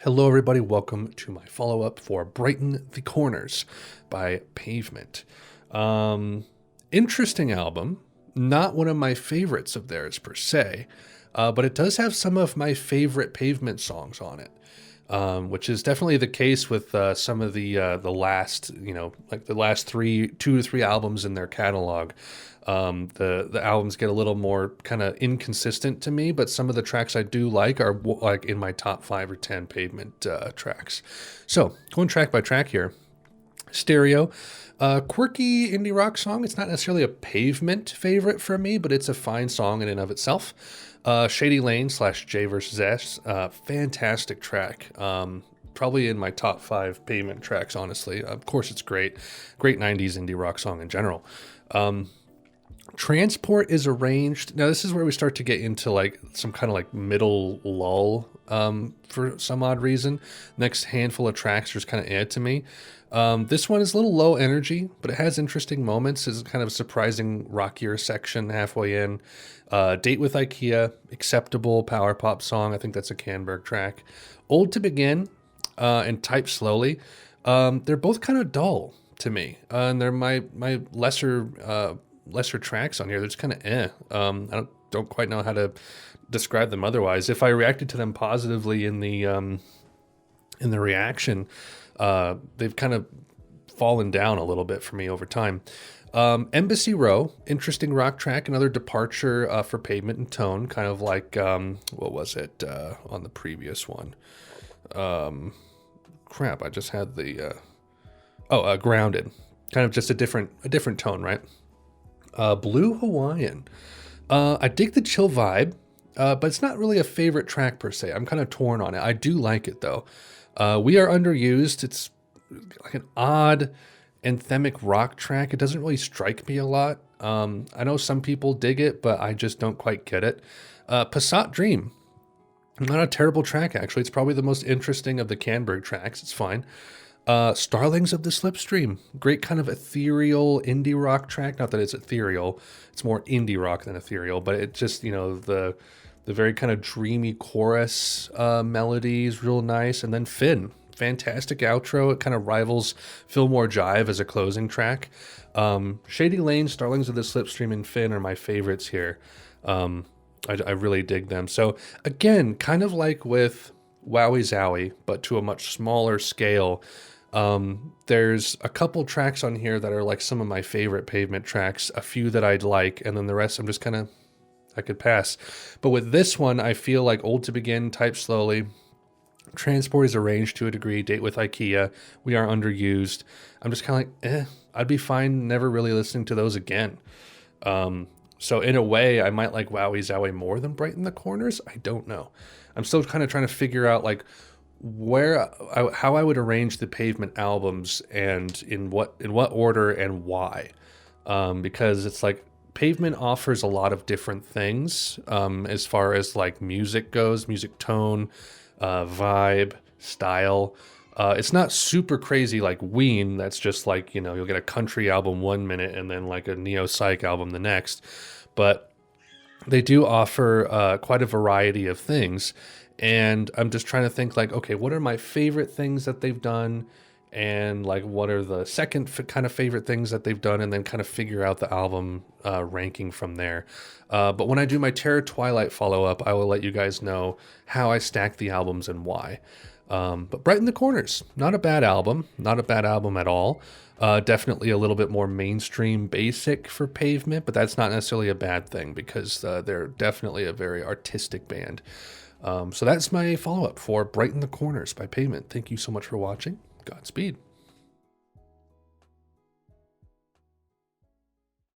Hello, everybody. Welcome to my follow-up for Brighten the Corners by Pavement. Interesting album. Not one of my favorites of theirs per se, but it does have some of my favorite Pavement songs on it, which is definitely the case with some of the last, like the last two to three albums in their catalog. The albums get a little more kind of inconsistent to me, but some of the tracks I do like are like in my top 5 or 10 Pavement tracks. So going track by track here. Stereo, quirky indie rock song. It's not necessarily a Pavement favorite for me, but it's a fine song in and of itself. Shady Lane / J versus S, fantastic track. Probably in my top 5 Pavement tracks, honestly. Of course, it's great 90s indie rock song in general. Transport is arranged. Now, this is where we start to get into like some kind of like middle lull for some odd reason. Next handful of tracks just kind of add to me. This one is a little low energy, but it has interesting moments. It's kind of a surprising rockier section halfway in. Date with IKEA, acceptable power pop song. I think that's a Canberg track. Old to Begin and Type Slowly. They're both kind of dull to me, and they're my lesser tracks on here. They're just kind of I don't quite know how to describe them otherwise. If I reacted to them positively in the reaction, they've kind of fallen down a little bit for me over time. Embassy Row, interesting rock track, another departure for Pavement and tone, kind of like what was it on the previous one? Crap, I just had the Grounded, kind of just a different tone, right? Blue Hawaiian. I dig the chill vibe, but it's not really a favorite track per se. I'm kind of torn on it. I do like it though. We Are Underused. It's like an odd anthemic rock track. It doesn't really strike me a lot. I know some people dig it, but I just don't quite get it. Passat Dream. Not a terrible track, actually. It's probably the most interesting of the Canberg tracks. It's fine. Starlings of the Slipstream. Great kind of ethereal indie rock track. Not that it's ethereal. It's more indie rock than ethereal, but it just, the very kind of dreamy chorus melody is real nice. And then Finn. Fantastic outro. It kind of rivals Fillmore Jive as a closing track. Shady Lane, Starlings of the Slipstream, and Finn are my favorites here. I really dig them. So again, kind of like with Wowie Zowie, but to a much smaller scale. There's a couple tracks on here that are like some of my favorite Pavement tracks, a few that I'd like, and then the rest I'm just kind of, I could pass. But with this one, I feel like Old to Begin, Type Slowly, Transport is arranged to a degree, Date with IKEA, We Are Underused. I'm just kind of like, I'd be fine never really listening to those again. So in a way, I might like Wowie Zowie more than Brighten the Corners. I don't know. I'm still kind of trying to figure out like how I would arrange the Pavement albums and in what order and why. Because it's like Pavement offers a lot of different things as far as like music goes, music tone, vibe, style. It's not super crazy like Ween. That's just like, you'll get a country album 1 minute and then like a neo-psych album the next. But they do offer quite a variety of things. And I'm just trying to think like, okay, what are my favorite things that they've done? And like, what are the second kind of favorite things that they've done? And then kind of figure out the album ranking from there. But when I do my Terror Twilight follow-up, I will let you guys know how I stack the albums and why. But Brighten the Corners, not a bad album at all. Definitely a little bit more mainstream basic for Pavement, but that's not necessarily a bad thing because they're definitely a very artistic band. So that's my follow-up for Brighten the Corners by Pavement. Thank you so much for watching. Godspeed.